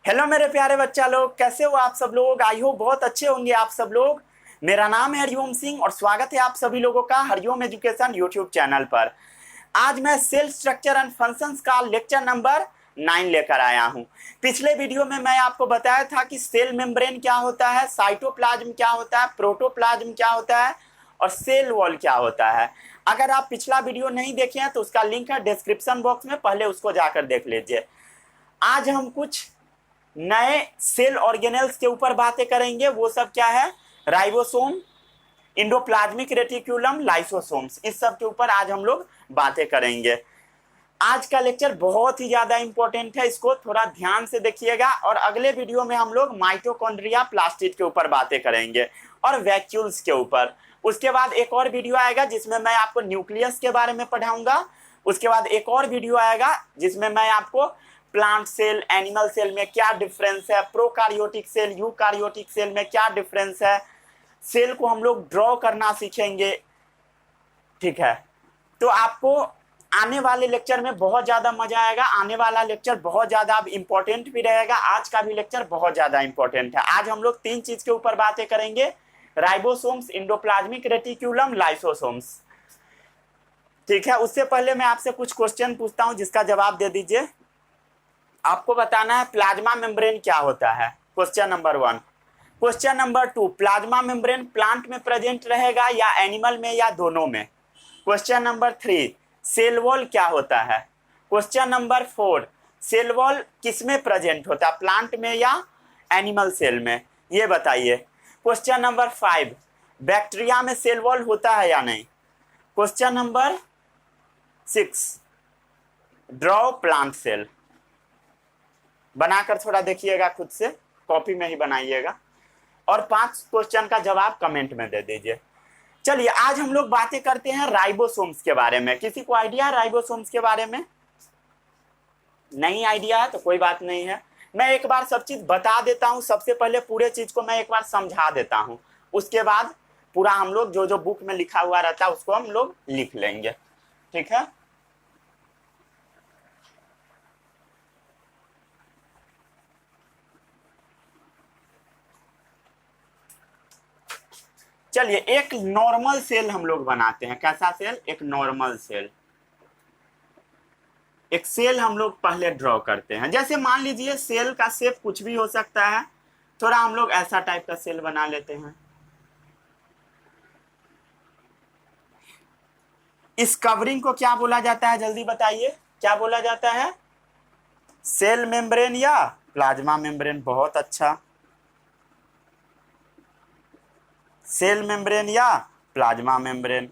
Hello मेरे प्यारे बच्चा लोग, कैसे हो आप सब लोग। आई होप बहुत अच्छे होंगे आप सब लोग। मेरा नाम है हरिओम सिंह और स्वागत है आप सभी लोगों का हरिओम एजुकेशन यूट्यूब चैनल पर। आज मैं सेल स्ट्रक्चर एंड फंक्शंस का लेक्चर नंबर 9 लेकर आया हूं। पिछले वीडियो में मैं आपको बताया था कि सेल मेम्ब्रेन क्या होता है, साइटोप्लाज्म क्या होता है, प्रोटोप्लाज्म क्या होता है और सेल वॉल क्या होता है। अगर आप पिछला वीडियो नहीं देखे हैं तो उसका लिंक है डिस्क्रिप्शन बॉक्स में, पहले उसको जाकर देख लीजिए। आज हम कुछ नए सेल ऑर्गेनेल्स के ऊपर बातें करेंगे। वो सब क्या है? राइबोसोम, इंडोप्लाज्मिक रेटिक्यूलम, लाइसोसोम्स, इस सब के ऊपर आज हम लोग बातें करेंगे। आज का लेक्चर बहुत ही ज्यादा इंपॉर्टेंट है, इसको थोड़ा ध्यान से देखिएगा। और अगले वीडियो में हम लोग माइटोकॉन्ड्रिया, प्लास्टिड के ऊपर बातें करेंगे और वैक्यूल्स के ऊपर। उसके बाद एक और वीडियो आएगा जिसमें मैं आपको न्यूक्लियस के बारे में पढ़ाऊंगा। उसके बाद एक और वीडियो आएगा जिसमें मैं आपको प्लांट सेल, एनिमल सेल में क्या डिफरेंस है, प्रोकार्योटिक सेल, यूकार्योटिक सेल में क्या डिफरेंस है, सेल को हम लोग ड्रॉ करना सीखेंगे। ठीक है, तो आपको आने वाले लेक्चर में बहुत ज्यादा मजा आएगा। आने वाला लेक्चर बहुत ज्यादा इंपॉर्टेंट भी रहेगा। आज का भी लेक्चर बहुत ज्यादा इंपॉर्टेंट है। आज हम लोग 3 चीज के ऊपर बातें करेंगे: राइबोसोम्स, इंडोप्लाज्मिक रेटिक्यूलम, लाइसोसोम्स। ठीक है, उससे पहले मैं आपसे कुछ क्वेश्चन पूछता हूं जिसका जवाब दे दीजिए। आपको बताना है प्लाज्मा मेम्ब्रेन क्या होता है, question number 1। Question number 2, plasma membrane plant में प्रेजेंट रहेगा या एनिमल में या दोनों में। क्वेश्चन नंबर 3, सेल वॉल क्या होता है। क्वेश्चन नंबर 4, सेल वॉल किस में प्रेजेंट होता है, प्लांट में या एनिमल सेल में, ये बताइए। क्वेश्चन नंबर 5, बैक्टीरिया में सेल वॉल होता है या नहीं। Question number 6, draw plant cell. बनाकर थोड़ा देखिएगा, खुद से कॉपी में ही बनाइएगा और 5 क्वेश्चन का जवाब कमेंट में दे दीजिए। चलिए, आज हम लोग बातें करते हैं राइबोसोम्स के बारे में। किसी को आइडिया है राइबोसोम्स के बारे में? नहीं आइडिया है तो कोई बात नहीं है, मैं एक बार सब चीज बता देता हूं। सबसे पहले पूरे चीज को मैं एक बार समझा देता हूं, उसके बाद पूरा हम लोग जो जो बुक में लिखा हुआ रहता है उसको हम लोग लिख लेंगे। ठीक है, चलिए एक नॉर्मल सेल हम लोग बनाते हैं। कैसा सेल? एक नॉर्मल सेल। एक सेल हम लोग पहले ड्रॉ करते हैं। जैसे मान लीजिए सेल का शेप कुछ भी हो सकता है, थोड़ा हम लोग ऐसा टाइप का सेल बना लेते हैं। इस कवरिंग को क्या बोला जाता है, जल्दी बताइए, क्या बोला जाता है? सेल मेम्ब्रेन या प्लाज्मा मेम्ब्रेन? बहुत अच्छा, सेल मेम्ब्रेन या प्लाज्मा मेम्ब्रेन।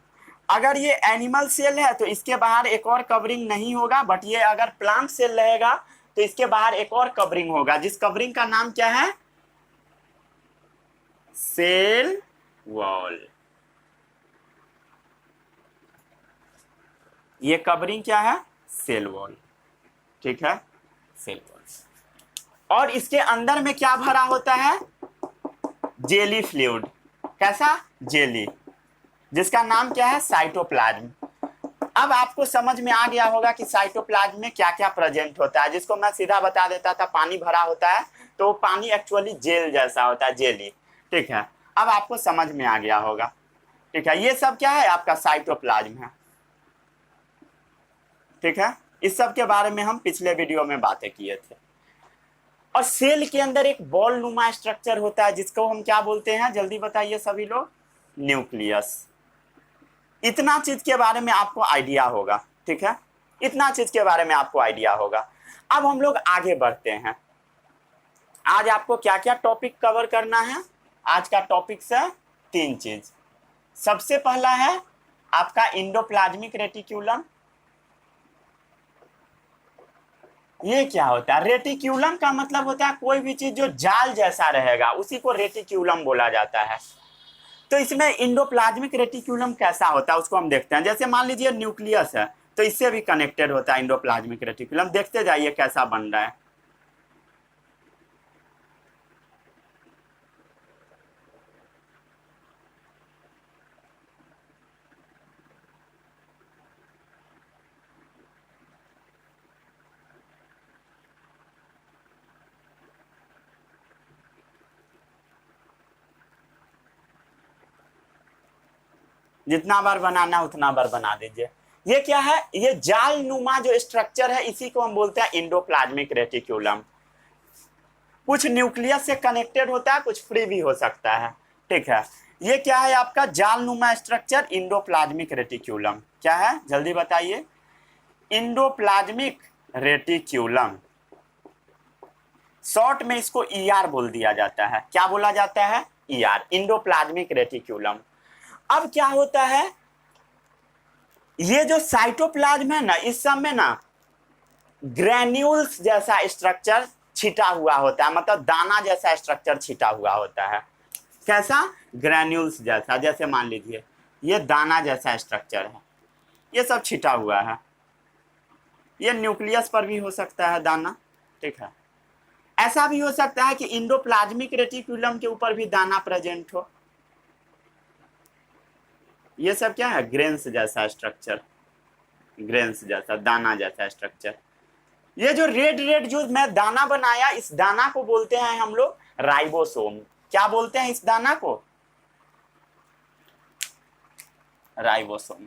अगर ये एनिमल सेल है तो इसके बाहर एक और कवरिंग नहीं होगा, बट ये अगर प्लांट सेल रहेगा तो इसके बाहर एक और कवरिंग होगा, जिस कवरिंग का नाम क्या है? Cell wall. ये कवरिंग क्या है? Cell wall. ठीक है, सेल वॉल। और इसके अंदर में क्या भरा होता है? Jelly fluid. कैसा? जेली, जिसका नाम क्या है? साइटोप्लाज्म। अब आपको समझ में आ गया होगा कि साइटोप्लाज्म में क्या क्या प्रेजेंट होता है, जिसको मैं सीधा बता देता था पानी भरा होता है, तो पानी एक्चुअली जेल जैसा होता है, जेली। ठीक है, अब आपको समझ में आ गया होगा। ठीक है, ये सब क्या है? आपका साइटोप्लाज्म है। ठीक है, इस सब के बारे में हम पिछले वीडियो में बातें किए थे। और सेल के अंदर एक बॉल नुमा स्ट्रक्चर होता है जिसको हम क्या बोलते हैं, जल्दी बताइए सभी लोग? न्यूक्लियस। इतना चीज के बारे में आपको आइडिया होगा। ठीक है, इतना चीज के बारे में आपको आइडिया होगा। अब हम लोग आगे बढ़ते हैं। आज आपको क्या क्या टॉपिक कवर करना है? आज का टॉपिक है 3 चीज। सबसे पहला है आपका इंडोप्लाज्मिक रेटिक्यूलम। ये क्या होता है? रेटिक्यूलम का मतलब होता है कोई भी चीज जो जाल जैसा रहेगा उसी को रेटिक्यूलम बोला जाता है। तो इसमें इंडोप्लाज्मिक रेटिक्यूलम कैसा होता है उसको हम देखते हैं। जैसे मान लीजिए न्यूक्लियस है तो इससे भी कनेक्टेड होता है इंडोप्लाज्मिक रेटिक्यूलम। देखते जाइए कैसा बन रहा है। जितना बार बनाना उतना बार बना दीजिए। ये क्या है, ये जाल नुमा जो स्ट्रक्चर है इसी को हम बोलते हैं इंडोप्लाज्मिक रेटिक्यूलम। कुछ न्यूक्लियस से कनेक्टेड होता है, कुछ फ्री भी हो सकता है, ठीक है। ये क्या है आपका जाल नुमा स्ट्रक्चर इंडोप्लाज्मिक रेटिक्यूलम। क्या है जल्दी बताइए, इंडोप्लाज्मिक रेटिक्यूलम। शॉर्ट में इसको ईआर बोल दिया जाता है। क्या बोला जाता है, ईआर, इंडोप्लाज्मिक रेटिक्यूलम। अब क्या होता है, ये जो साइटोप्लाज्म है ना, इस सब में ना ग्रेन्यूल्स जैसा स्ट्रक्चर छिटा हुआ होता है, मतलब दाना जैसा स्ट्रक्चर छिटा हुआ होता है। कैसा, ग्रेन्यूल्स जैसा। जैसे मान लीजिए ये दाना जैसा स्ट्रक्चर है, ये सब छिटा हुआ है। ये न्यूक्लियस पर भी हो सकता है दाना, ठीक है। ऐसा भी हो सकता है कि इंडोप्लाज्मिक रेटिक्यूलम के ऊपर भी दाना प्रेजेंट हो। ये सब क्या है, ग्रेन्स जैसा स्ट्रक्चर, ग्रेन्स जैसा, दाना जैसा स्ट्रक्चर। ये जो रेड रेड जो मैं दाना बनाया, इस दाना को बोलते हैं हम लोग राइबोसोम। क्या बोलते हैं इस दाना को, राइबोसोम,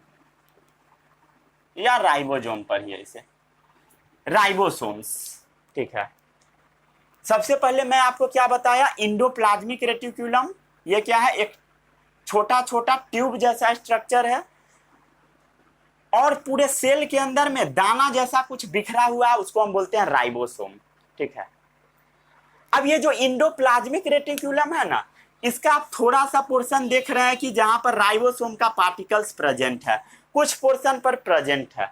या राइबोसोम पर ही है इसे, राइबोसोम्स, ठीक है। सबसे पहले मैं आपको क्या बताया, इंडोप्लाज्मिक रेटिक्यूलम। ये क्या है, एक छोटा छोटा ट्यूब जैसा स्ट्रक्चर है और पूरे सेल के अंदर में दाना जैसा कुछ बिखरा हुआ है, उसको हम बोलते हैं राइबोसोम, ठीक है। अब ये जो इंडोप्लाज्मिक रेटिक्यूलम है ना, इसका आप थोड़ा सा पोर्शन देख रहे हैं कि जहां पर राइबोसोम का पार्टिकल्स प्रेजेंट है, कुछ पोर्शन पर प्रेजेंट है।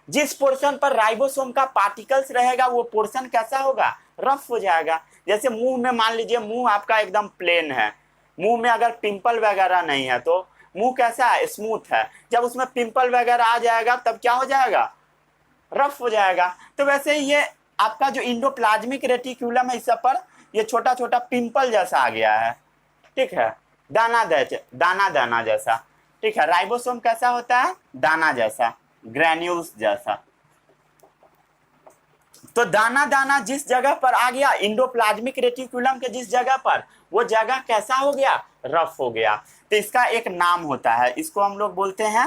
जिस पोर्शन पर राइबोसोम का पार्टिकल्स रहेगा वो पोर्शन कैसा होगा, रफ हो जाएगा। जैसे मुंह में मान लीजिए, मुंह आपका एकदम प्लेन है, मुंह में अगर पिंपल वगैरह नहीं है तो मुंह कैसा है, स्मूथ है। जब उसमें पिंपल वगैरह आ जाएगा तब क्या हो जाएगा, रफ हो जाएगा। तो वैसे ही ये आपका जो इंडोप्लाज्मिक रेटिक्यूलम है, इस पर ये छोटा छोटा पिंपल जैसा आ गया है, ठीक है, दाना दाना जैसा, ठीक है। राइबोसोम कैसा होता है, दाना जैसा, ग्रेन्यूल्स जैसा। तो दाना दाना जिस जगह पर आ गया इंडोप्लाज्मिक रेटिक्यूलम के जिस जगह पर, वो जगह कैसा हो गया, रफ हो गया। तो इसका एक नाम होता है, इसको हम लोग बोलते हैं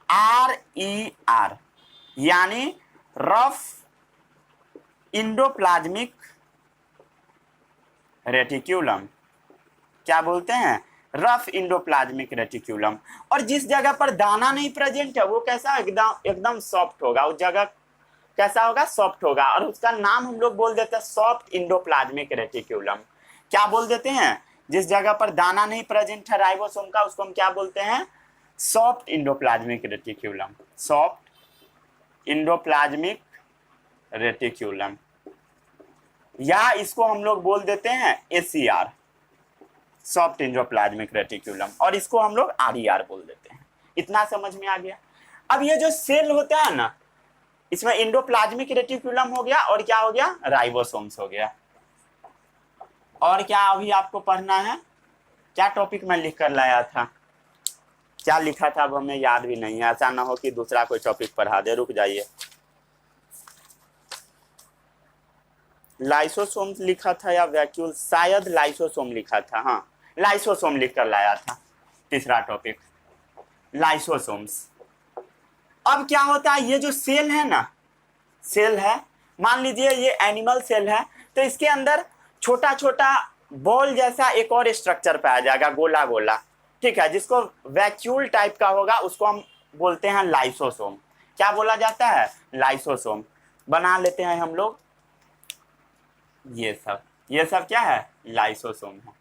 RER, यानी रफ इंडोप्लाज्मिक रेटिक्यूलम। क्या बोलते हैं, रफ इंडोप्लाज्मिक रेटिक्यूलम। और जिस जगह पर दाना नहीं प्रेजेंट है वो कैसा, एकदम एकदम सॉफ्ट होगा, उस जगह कैसा होगा, सॉफ्ट होगा। और उसका नाम हम लोग बोल देते हैं सॉफ्ट इंडोप्लाज्मिक रेटिक्यूलम। क्या बोल देते हैं, जिस जगह पर दाना नहीं प्रेजेंट है राइबोसोम का, उसको हम क्या बोलते हैं, soft endoplasmic reticulum, soft endoplasmic reticulum. या इसको हम लोग बोल देते हैं ACR, सॉफ्ट इंडोप्लाज्मिक रेटिक्यूलम, और इसको हम लोग RER बोल देते हैं। इतना समझ में आ गया। अब ये जो सेल होता है ना, इसमें इंडोप्लाज्मिक रेटिक्यूलम हो गया और क्या हो गया, राइबोसोम्स हो गया। और क्या अभी आपको पढ़ना है, क्या टॉपिक में लिख कर लाया था, क्या लिखा था अब हमें याद भी नहीं है। ऐसा ना हो कि दूसरा कोई टॉपिक पढ़ा दे, रुक जाइए। लाइसोसोम्स लिखा था या वैक्यूल, शायद लाइसोसोम लिखा था, हाँ लाइसोसोम लिख कर लाया था, तीसरा टॉपिक लाइसोसोम्स। अब क्या होता है, ये जो सेल है ना, सेल है, मान लीजिए ये एनिमल सेल है, तो इसके अंदर छोटा छोटा बॉल जैसा एक और स्ट्रक्चर पाया जाएगा, गोला गोला, ठीक है, जिसको वैक्यूल टाइप का होगा, उसको हम बोलते हैं लाइसोसोम। क्या बोला जाता है, लाइसोसोम। बना लेते हैं हम लोग, ये सब क्या है, लाइसोसोम है।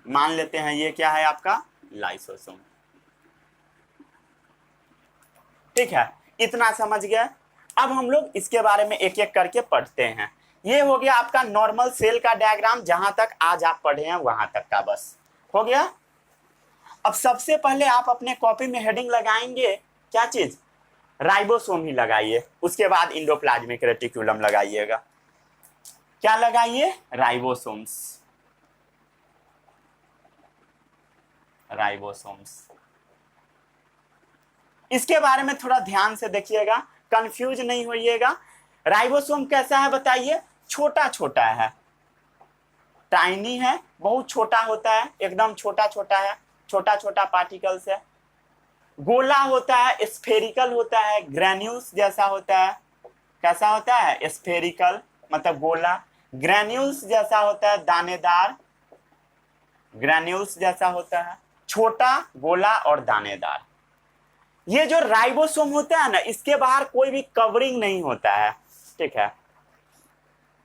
मान लेते हैं ये क्या है आपका, लाइसोसोम, ठीक है। इतना समझ गए। अब हम लोग इसके बारे में एक एक करके पढ़ते हैं। ये हो गया आपका नॉर्मल सेल का डायग्राम, जहां तक आज आप पढ़े हैं वहां तक का बस हो गया। अब सबसे पहले आप अपने कॉपी में हेडिंग लगाएंगे, क्या चीज, राइबोसोम ही लगाइए। उसके बाद इंडोप्लाज्मिक रेटिक्यूलम लगाइएगा। क्या लगाइए, राइबोसोम्स, राइबोसोम्स। इसके बारे में थोड़ा ध्यान से देखिएगा, कंफ्यूज नहीं होइएगा। राइबोसोम कैसा है बताइए, छोटा छोटा है, टाइनी है, बहुत छोटा होता है, एकदम छोटा छोटा है, छोटा छोटा पार्टिकल्स है, गोला होता है, स्फेरिकल होता है, ग्रेन्यूल्स जैसा होता है। कैसा होता है? स्फेरिकल मतलब गोला। ग्रेन्यूल्स जैसा होता है, दानेदार, ग्रेन्यूल्स जैसा होता है, छोटा, गोला और दानेदार। ये जो राइबोसोम होता है ना, इसके बाहर कोई भी कवरिंग नहीं होता है, ठीक है।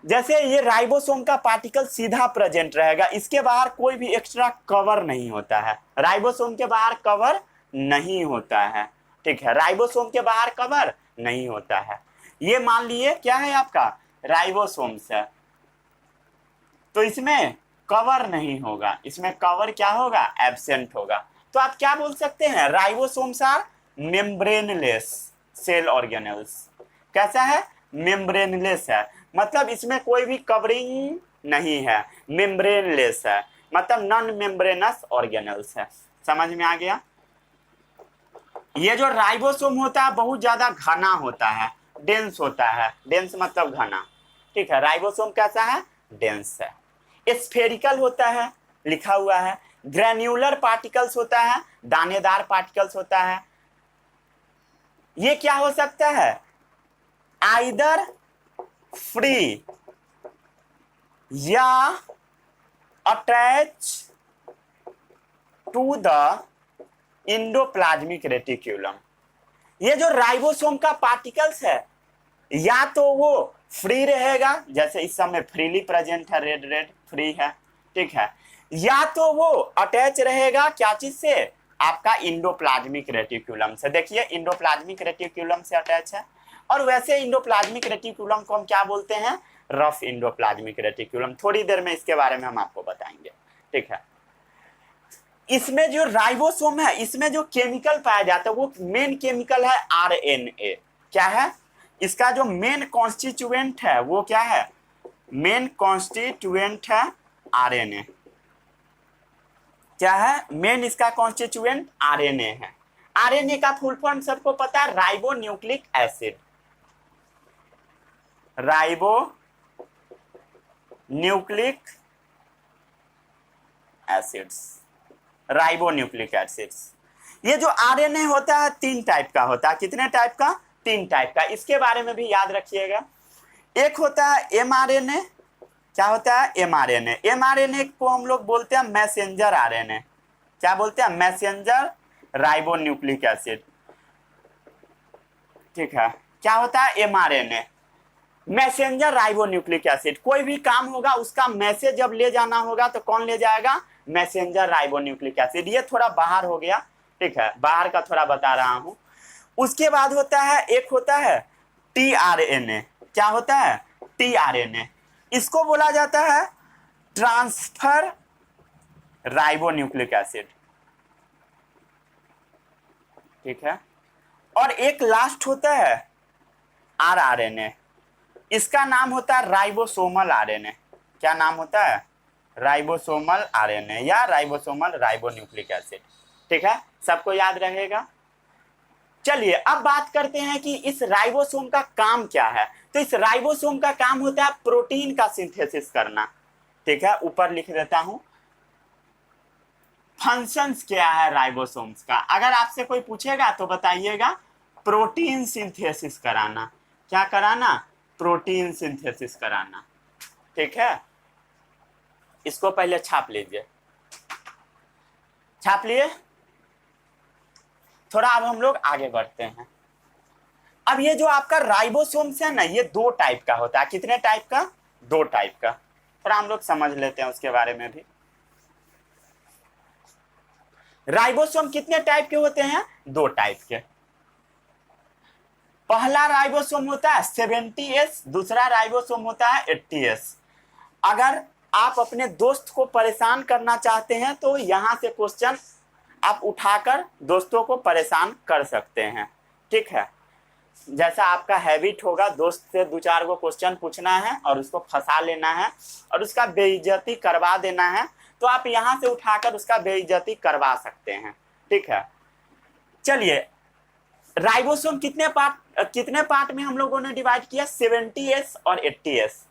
जैसे ये राइबोसोम का पार्टिकल सीधा प्रेजेंट रहेगा, इसके बाहर कोई भी एक्स्ट्रा कवर नहीं होता है। राइबोसोम के बाहर कवर नहीं होता है, ठीक है। राइबोसोम के बाहर कवर नहीं होता है। ये मान लिए क्या है आपका राइबोसोम्स है, तो इसमें कवर नहीं होगा, इसमें कवर क्या होगा? एब्सेंट होगा। तो आप क्या बोल सकते हैं? Ribosomes are membraneless cell organelles. कैसा है? मेम्ब्रेनलेस है, मतलब इसमें कोई भी कवरिंग नहीं है, मेम्ब्रेनलेस है, मतलब नॉन मेम्ब्रेनस ऑर्गेनेल्स है। समझ में आ गया? ये जो राइबोसोम होता है बहुत ज्यादा घना होता है, डेंस होता है। डेंस मतलब घना, ठीक है। राइबोसोम कैसा है? डेंस है। स्फेरिकल होता है, लिखा हुआ है। ग्रेन्युलर पार्टिकल्स होता है, दानेदार पार्टिकल्स होता है। ये क्या हो सकता है? आइदर फ्री या attach to the endoplasmic reticulum. ये जो राइबोसोम का पार्टिकल्स है, या तो वो फ्री रहेगा, जैसे इस समय फ्रीली प्रेजेंट है, रेड रेड फ्री है, ठीक है, या तो वो अटैच रहेगा क्या चीज से? आपका इंडोप्लाज्मिक रेटिक्यूलम से। देखिए इंडोप्लाज्मिक रेटिक्यूलम से अटैच है। और वैसे इंडोप्लाज्मिक रेटिक्यूलम को हम क्या बोलते हैं? Rough endoplasmic reticulum. थोड़ी देर में इसके बारे में हम आपको बताएंगे, ठीक है। इसमें जो राइबोसोम है, इसमें जो केमिकल पाया जाता है वो मेन केमिकल है आरएनए। क्या है? इसका जो मेन कॉन्स्टिट्यूएंट है वो क्या है? मेन कॉन्स्टिट्यूएंट है आरएनए। क्या है? मेन इसका कॉन्स्टिट्यूएंट आरएनए है। आरएनए का फुल फॉर्म सबको पता है, ribo nucleic acid. Ribo nucleic acids, ribo nucleic acids. ये जो आरएनए होता है 3 टाइप का होता है। कितने टाइप का? 3 टाइप का। इसके बारे में भी याद रखिएगा। एक होता है एमआरएनए। क्या होता है? एमआरएनए। एमआरएनए को हम लोग बोलते हैं मैसेंजर आरएनए। क्या बोलते हैं? मैसेंजर राइबो न्यूक्लिक एसिड, ठीक है। क्या होता है? MRNA messenger ribo nucleic acid. कोई भी काम होगा उसका मैसेज जब ले जाना होगा तो कौन ले जाएगा? Messenger ribo nucleic acid. ये थोड़ा बाहर हो गया, ठीक है, बाहर का थोड़ा बता रहा हूं। उसके बाद होता है, एक होता है टीआरएनए। क्या होता है? टीआरएनए। इसको बोला जाता है ट्रांसफर राइबो न्यूक्लिक एसिड, ठीक है। और एक लास्ट होता है आरआरएनए। इसका नाम होता है राइबोसोमल आरएनए। क्या नाम होता है? राइबोसोमल आरएनए या राइबोसोमल राइबो न्यूक्लिक एसिड, ठीक है। सबको याद रहेगा। चलिए अब बात करते हैं कि इस राइबोसोम का काम क्या है। तो इस राइबोसोम का काम होता है प्रोटीन का सिंथेसिस करना, ठीक है। ऊपर लिख देता हूं फंक्शंस क्या है राइबोसोम्स का। अगर आपसे कोई पूछेगा तो बताइएगा प्रोटीन सिंथेसिस कराना। क्या कराना? प्रोटीन सिंथेसिस कराना, ठीक है। इसको पहले छाप लीजिए। छाप लिए? थोड़ा अब हम लोग आगे बढ़ते हैं। अब ये जो आपका राइबोसोम्स है ना, ये 2 टाइप का होता है। कितने टाइप का? 2 टाइप का। थोड़ा हम लोग समझ लेते हैं उसके बारे में भी। राइबोसोम कितने टाइप के होते हैं? 2 टाइप के। पहला राइबोसोम होता है 70S, दूसरा राइबोसोम होता है 80S। अगर आप अपने दोस्त को परेशान करना चाहते हैं तो यहां से क्वेश्चन आप उठाकर दोस्तों को परेशान कर सकते हैं, ठीक है। जैसा आपका हैबिट होगा, दोस्त से 2-4 गो क्वेश्चन पूछना है और उसको फंसा लेना है और उसका बेइज्जती करवा देना है, तो आप यहां से उठाकर उसका बेइज्जती करवा सकते हैं, ठीक है। चलिए राइबोसोम कितने पार्ट में हम लोगों ने डिवाइड किया? 70S और 80S।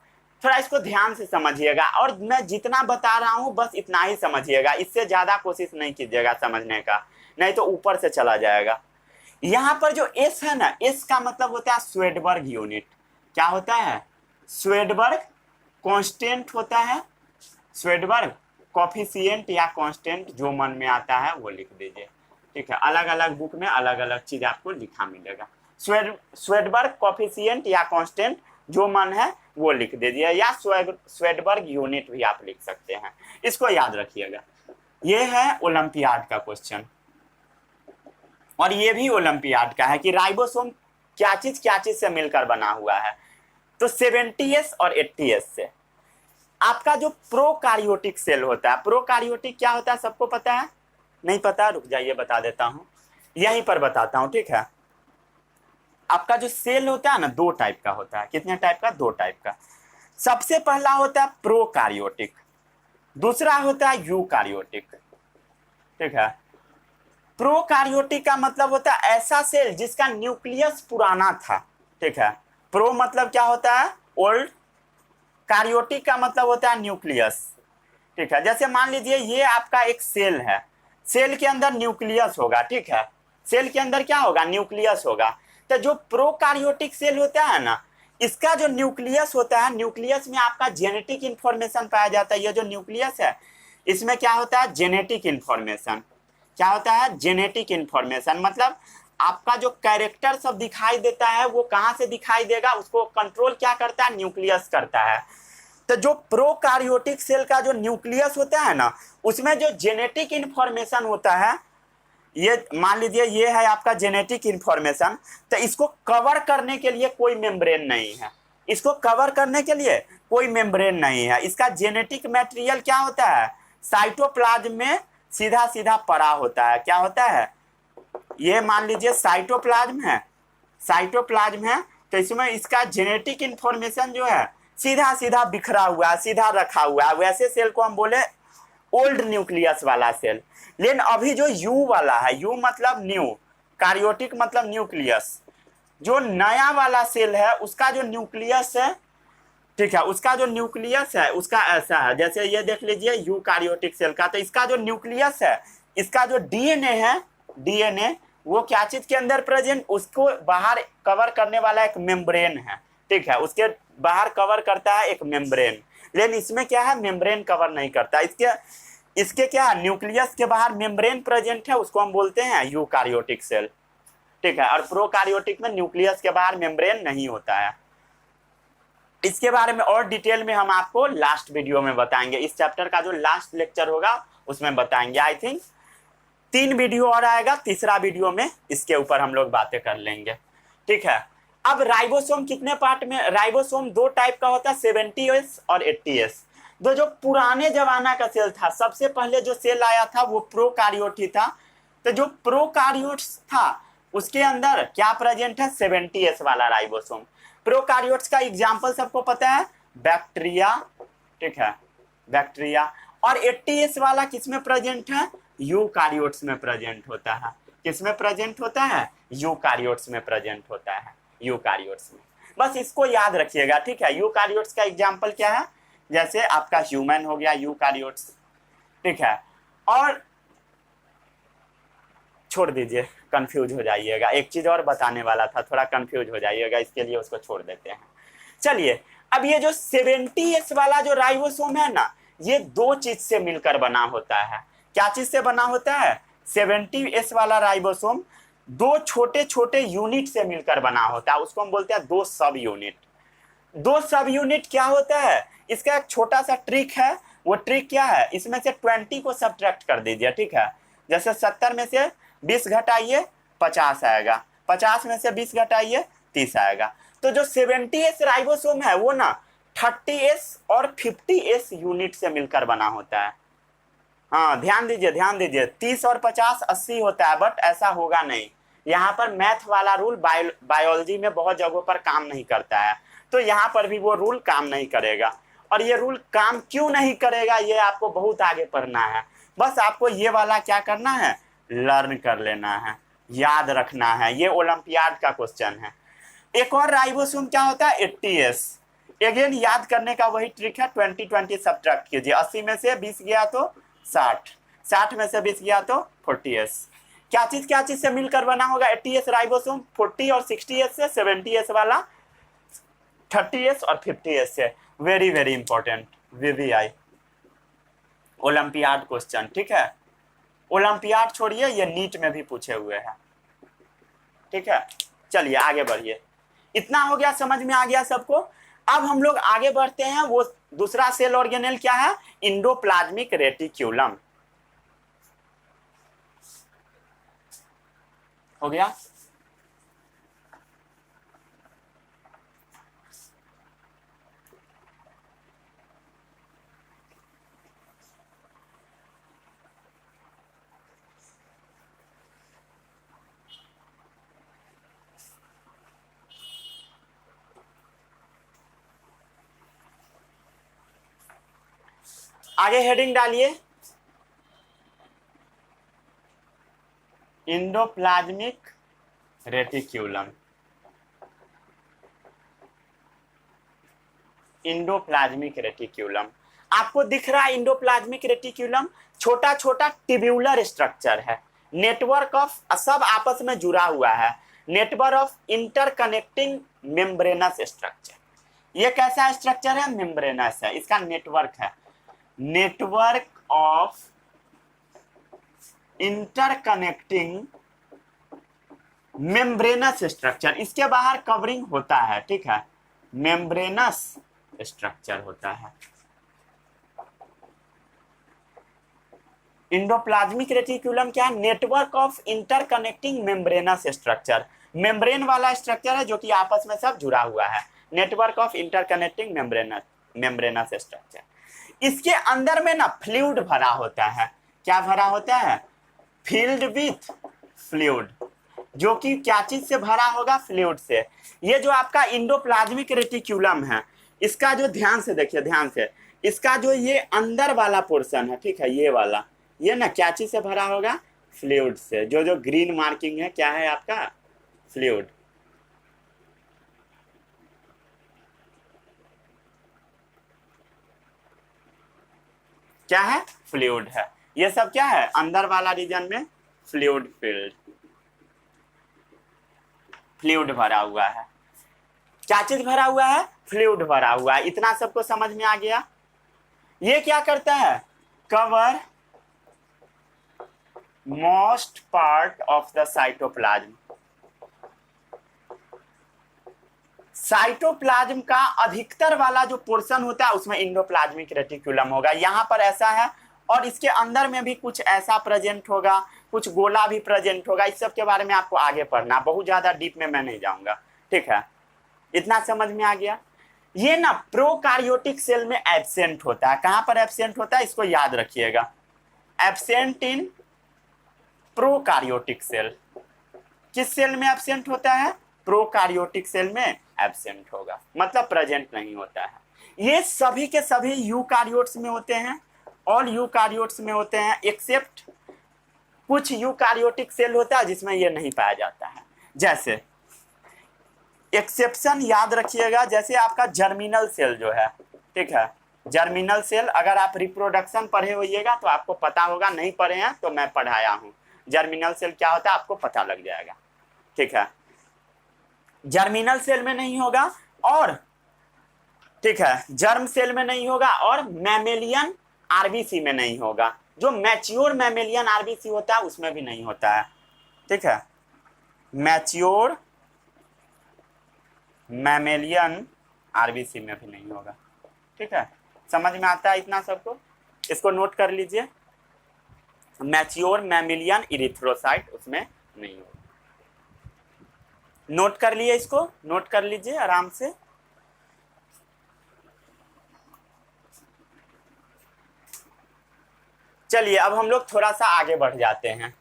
थोड़ा इसको ध्यान से समझिएगा और मैं जितना बता रहा हूं बस इतना ही समझिएगा, इससे ज्यादा कोशिश नहीं कीजिएगा समझने का। नहीं तो ऊपर से चला जाएगा। यहाँ पर जो एस है ना, एस का मतलब होता है स्वेडबर्ग यूनिट। क्या होता है? स्वेडबर्ग कांस्टेंट होता है, स्वेडबर्ग कॉफिशिएंट या कांस्टेंट, जो मन में आता है वो लिख दीजिए। ठीक है, अलग अलग बुक में अलग अलग चीज आपको लिखा मिलेगा। स्वेडबर्ग कॉफिशिएंट या कांस्टेंट, जो मन है वो लिख दीजिए, या स्वेडबर्ग यूनिट भी आप लिख सकते हैं। इसको याद रखिएगा। ये है ओलंपियाड का क्वेश्चन, और ये भी ओलंपियाड का है कि राइबोसोम क्या चीज से मिलकर बना हुआ है। तो 70S और 80S से। आपका जो प्रोकार्योटिक सेल होता है, प्रोकार्योटिक क्या होता है सबको पता है? नहीं पता? रुक जाइए बता देता हूं, यहीं पर बताता हूं। ठीक है, आपका जो सेल होता है ना, दो टाइप का होता है। कितने टाइप का? दो टाइप का। सबसे पहला होता है प्रोकार्योटिक, दूसरा होता है यूकार्योटिक। ठीक है, प्रोकार्योटिक का मतलब होता है ऐसा सेल जिसका न्यूक्लियस पुराना था। ठीक है, प्रो मतलब क्या होता है? ओल्ड। कार्योटिक का मतलब होता है न्यूक्लियस। ठीक है, जैसे मान लीजिए ये आपका एक सेल है, सेल के अंदर न्यूक्लियस होगा। ठीक है, सेल के अंदर क्या होगा? न्यूक्लियस होगा। तो जो प्रोकार्योटिक सेल होता है ना, इसका जो न्यूक्लियस होता है, न्यूक्लियस में आपका जेनेटिक इंफॉर्मेशन पाया जाता है। ये जो न्यूक्लियस है, इसमें क्या होता है? Genetic information. क्या होता है? Genetic information. मतलब आपका जो कैरेक्टर सब दिखाई देता है, वो कहां से दिखाई देगा? उसको कंट्रोल क्या करता है? न्यूक्लियस करता है। तो जो प्रोकार्योटिक सेल का जो न्यूक्लियस होता है ना, उसमें जो जेनेटिक इंफॉर्मेशन होता है, ये मान लीजिए ये है आपका जेनेटिक इंफॉर्मेशन। तो इसको कवर करने के लिए कोई मेम्ब्रेन नहीं है, इसको कवर करने के लिए कोई मेम्ब्रेन नहीं है। इसका जेनेटिक मटेरियल क्या होता है? साइटोप्लाज्म में सीधा सीधा पड़ा होता है। क्या होता है? ये मान लीजिए साइटोप्लाज्म है, साइटोप्लाज्म है, तो इसमें इसका जेनेटिक इंफॉर्मेशन जो है सीधा सीधा बिखरा हुआ है, सीधा रखा हुआ है। वैसे सेल को हम बोले ओल्ड न्यूक्लियस वाला सेल। लेकिन अभी जो यू वाला है, यू मतलब न्यू, कार्योटिक मतलब न्यूक्लियस, जो नया वाला सेल है उसका जो न्यूक्लियस है, ठीक है, उसका जो न्यूक्लियस है उसका ऐसा है। जैसे ये देख लीजिए यू कार्योटिक सेल का, तो इसका जो न्यूक्लियस है, इसका जो डीएनए है, डीएनए वो क्या चीज के अंदर प्रेजेंट? उसको बाहर कवर करने वाला एक मेम्ब्रेन है। ठीक है, उसके बाहर कवर करता है एक मेम्ब्रेन। लेकिन इसमें क्या है? मेम्ब्रेन कवर नहीं करता। इसके क्या है? न्यूक्लियस के बाहर मेम्ब्रेन प्रेजेंट है, उसको हम बोलते हैं यूकार्योटिक सेल। ठीक है, और प्रोकार्योटिक में न्यूक्लियस के बाहर मेम्ब्रेन नहीं होता है। इसके बारे में और डिटेल में हम आपको लास्ट वीडियो में बताएंगे। इस चैप्टर का जो लास्ट लेक्चर होगा उसमें बताएंगे। आई थिंक 3 वीडियो और आएगा, तीसरा वीडियो में इसके ऊपर हम लोग बातें कर लेंगे। ठीक है, अब राइबोसोम कितने पार्ट में? राइबोसोम 2 टाइप का होता है, 70S और 80S। जो पुराने जमाना का सेल था, सबसे पहले जो सेल आया था वो प्रोकार्योट ही था। तो जो प्रोकार्योट्स था उसके अंदर क्या प्रेजेंट है? 70S वाला राइबोसोम। प्रोकार्योट्स का एग्जाम्पल सबको पता है, बैक्टीरिया। ठीक है, बैक्टीरिया। और 80S वाला किसमें प्रेजेंट है? यूकार्योट्स में प्रेजेंट होता है। किसमें प्रेजेंट होता है? यूकार्योट्स में प्रेजेंट होता है, यूकार्योट्स में। बस इसको याद रखिएगा। ठीक है, यूकार्योट्स का एग्जाम्पल क्या है? जैसे आपका ह्यूमन हो गया, यूकार्योट्स। ठीक है, और छोड़ दीजिए, कंफ्यूज हो जाइएगा। एक चीज और बताने वाला था, थोड़ा कंफ्यूज हो जाइएगा, इसके लिए उसको छोड़ देते हैं। चलिए, अब ये जो 70S वाला जो राइबोसोम है ना, ये 2 चीज से मिलकर बना होता है। क्या चीज से बना होता है? 70S वाला राइबोसोम 2 छोटे छोटे यूनिट से मिलकर बना होता है, उसको हम बोलते हैं 2 सब यूनिट। 2 सब यूनिट क्या होता है? इसका एक छोटा सा ट्रिक है। वो ट्रिक क्या है? इसमें से 20 को सब्ट्रैक्ट कर दीजिए। ठीक है, जैसे 70 में से 20 घटाइए 50 आएगा, 50 में से 20 घटाइए 30 आएगा। तो जो 70S राइबोसोम है वो ना 30S और 50S यूनिट से मिलकर बना होता है। हाँ, ध्यान दीजिए, ध्यान दीजिए। 30 और 50 80 होता है, बट ऐसा होगा नहीं। यहाँ पर मैथ वाला रूल बायोलॉजी में बहुत जगहों पर काम नहीं करता है, तो यहाँ पर भी वो रूल काम नहीं करेगा। और ये रूल काम क्यों नहीं करेगा, ये आपको बहुत आगे पढ़ना है। बस आपको ये वाला क्या करना है? लर्न कर लेना है, याद रखना है। ये ओलंपियाड का क्वेश्चन है। एक और राइबोसोम क्या होता है? 80S। अगेन याद करने का वही ट्रिक है, 20 सब्ट्रैक्ट कीजिए। 80 में से 20 गया तो 60, 60 में से 20 गया तो 40S। क्या चीज से मिलकर बना होगा? 80S राइबोसोम, 40 और 60S से, 70S वाला 30S और 50S से। Very very important, VVI olympiad question, ठीक है। ओलंपियाड छोड़िए, ये नीट में भी पूछे हुए हैं, ठीक है। चलिए आगे बढ़िए, इतना हो गया, समझ में आ गया सबको। अब हम लोग आगे बढ़ते हैं। वो दूसरा सेल ऑर्गेनेल क्या है? Endoplasmic reticulum. हो गया। आगे हेडिंग डालिए, इंडोप्लाज्मिक रेटिक्यूलम। इंडोप्लाज्मिक रेटिक्यूलम आपको दिख रहा है? इंडोप्लाज्मिक रेटिक्यूलम छोटा छोटा टिब्यूलर स्ट्रक्चर है, नेटवर्क ऑफ, सब आपस में जुड़ा हुआ है, network of interconnecting membranous structure. ये कैसा स्ट्रक्चर है? मेम्ब्रेनस है, इसका नेटवर्क है, network of interconnecting membranous structure. इसके बाहर कवरिंग होता है, ठीक है, मेम्ब्रेनस स्ट्रक्चर होता है। इंडोप्लाज्मिक रेटिक्यूलम क्या है? Network of interconnecting membranous structure, membrane वाला स्ट्रक्चर है जो कि आपस में सब जुड़ा हुआ है, network of interconnecting membranous structure. इसके अंदर में ना फ्लूइड भरा होता है। क्या भरा होता है? फिल्ड विथ फ्लूइड, जो कि क्या चीज से भरा होगा? फ्लूइड से। ये जो आपका इंडोप्लाज्मिक रेटिक्यूलम है, इसका जो, ध्यान से देखिए, ध्यान से, इसका जो ये अंदर वाला पोर्शन है, ठीक है, ये वाला, ये ना क्या चीज से भरा होगा? फ्लूइड से। जो जो ग्रीन मार्किंग है क्या है आपका? फ्लूइड। क्या है? फ्लूइड है। ये सब क्या है? अंदर वाला रीजन में फ्लूइड फील्ड, फ्लूइड भरा हुआ है। क्या चीज भरा हुआ है? फ्लूइड भरा हुआ है। इतना सबको समझ में आ गया? ये क्या करता है? Cover most part of the cytoplasm. Cytoplasm का अधिकतर वाला जो पोर्शन होता है उसमें इंडोप्लाज्मिक रेटिक्यूलम होगा। यहां पर ऐसा है, और इसके अंदर में भी कुछ ऐसा प्रेजेंट होगा, कुछ गोला भी प्रेजेंट होगा। इस सब के बारे में आपको आगे पढ़ना, बहुत ज्यादा डीप में मैं नहीं जाऊंगा, ठीक है। इतना समझ में आ गया? ये ना प्रोकार्योटिक सेल में एब्सेंट होता है। कहां पर एब्सेंट होता है? इसको याद रखिएगा, एब्सेंट इन प्रोकार्योटिक सेल। किस सेल में एब्सेंट होता है? प्रोकार्योटिक सेल में एब्सेंट होगा, मतलब प्रेजेंट नहीं होता है। ये सभी के सभी यूकार्योट्स में होते हैं, ऑल यूकार्योट्स में होते हैं, एक्सेप्ट कुछ यूकार्योटिक सेल होता है जिसमें ये नहीं पाया जाता है। जैसे एक्सेप्शन याद रखिएगा, जैसे आपका जर्मिनल सेल जो है, ठीक है, जर्मिनल सेल। अगर आप रिप्रोडक्शन पढ़े होइएगा तो आपको पता होगा, नहीं पढ़े हैं तो मैं पढ़ाया हूं। जर्मिनल सेल क्या होता है आपको पता लग जाएगा, ठीक है। जर्मिनल सेल में नहीं होगा, और ठीक है, जर्म सेल में नहीं होगा, और मैमेलियन आरबीसी में नहीं होगा। जो मैच्योर मैमेलियन आरबीसी होता है उसमें भी नहीं होता है, ठीक है। मैच्योर मैमेलियन आरबीसी में भी नहीं होगा, ठीक है। समझ में आता है इतना सबको? इसको नोट कर लीजिए, मैच्योर मैमेलियन इरिथ्रोसाइट उसमें नहीं होगा। नोट कर लिए, इसको नोट कर लीजिए आराम से। चलिए अब हम लोग थोड़ा सा आगे बढ़ जाते हैं।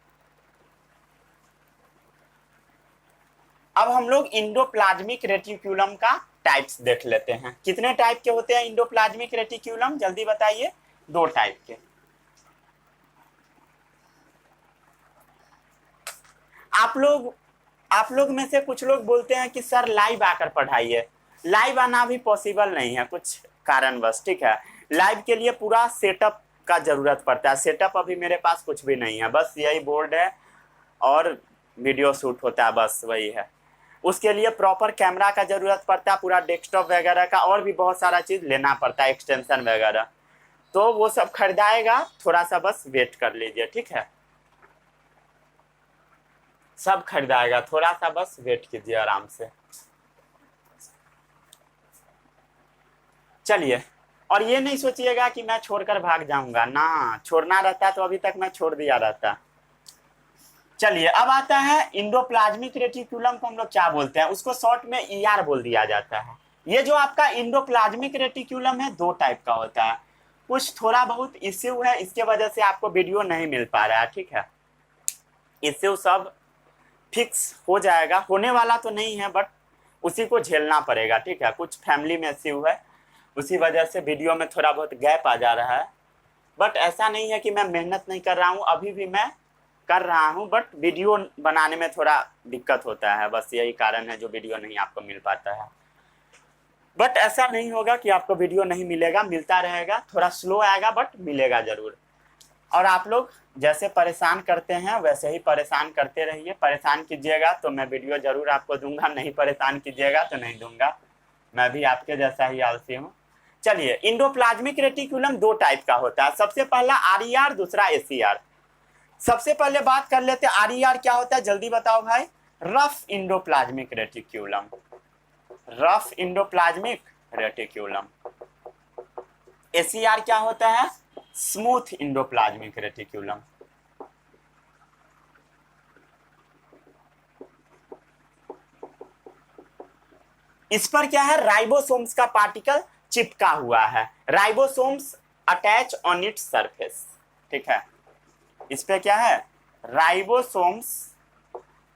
अब हम लोग इंडोप्लाज्मिक रेटिक्यूलम का टाइप्स देख लेते हैं। कितने टाइप के होते हैं इंडोप्लाज्मिक रेटिक्यूलम? जल्दी बताइए। 2 टाइप के। आप लोग में से कुछ लोग बोलते हैं कि सर लाइव आकर पढ़ाइए। लाइव आना भी पॉसिबल नहीं है कुछ कारणवश, ठीक है। लाइव के लिए पूरा सेटअप का जरूरत पड़ता है। सेटअप अभी मेरे पास कुछ भी नहीं है, बस यही बोर्ड है और वीडियो शूट होता है, बस वही है। उसके लिए प्रॉपर कैमरा का ज़रूरत पड़ता है, पूरा डेस्कटॉप वगैरह का, और भी बहुत सारा चीज़ लेना पड़ता है, एक्सटेंशन वगैरह। तो वो सब खरीदाएगा, थोड़ा सा बस वेट कर लीजिए, ठीक है। सब खरीदाएगा, थोड़ा सा बस वेट कीजिए आराम से। चलिए, और ये नहीं सोचिएगा कि मैं छोड़कर भाग जाऊंगा ना, छोड़ना रहता तो अभी तक मैं छोड़ दिया रहता। चलिए, अब आता है इंडोप्लाज्मिक रेटिकुलम को हम लोग क्या बोलते हैं, उसको शॉर्ट में ईआर बोल दिया जाता है। ये जो आपका इंडोप्लाज्मिक रेटिकुलम है, दो टाइप का होता है। कुछ थोड़ा बहुत इश्यू है, इसके वजह से आपको वीडियो नहीं मिल पा रहा है, ठीक है। इश्यू सब फिक्स हो जाएगा, होने वाला तो नहीं है, बट उसी को झेलना पड़ेगा, ठीक है। कुछ फैमिली में इश्यू है, उसी वजह से वीडियो में थोड़ा बहुत गैप आ जा रहा है। बट ऐसा नहीं है कि मैं मेहनत नहीं कर रहा हूँ, अभी भी मैं कर रहा हूँ, बट वीडियो बनाने में थोड़ा दिक्कत होता है, बस यही कारण है जो वीडियो नहीं आपको मिल पाता है। बट ऐसा नहीं होगा कि आपको वीडियो नहीं मिलेगा, मिलता रहेगा, थोड़ा स्लो आएगा बट मिलेगा ज़रूर। और आप लोग जैसे परेशान करते हैं वैसे ही परेशान करते रहिए, परेशान कीजिएगा तो मैं वीडियो ज़रूर आपको दूंगा, नहीं परेशान कीजिएगा तो नहीं दूंगा, मैं भी आपके जैसा ही आलसी हूँ। चलिए, इंडोप्लाज्मिक रेटिकुलम दो टाइप का होता है, सबसे पहला आरईआर, दूसरा एसीआर। सबसे पहले बात कर लेते हैं आरईआर क्या होता है, जल्दी बताओ भाई। Rough endoplasmic reticulum, rough endoplasmic reticulum. ACR क्या होता है, स्मूथ इंडोप्लाज्मिक रेटिकुलम। इस पर क्या है, राइबोसोम्स का पार्टिकल चिपका हुआ है, ribosomes attach on its surface, ठीक है। इस पे क्या है, ribosomes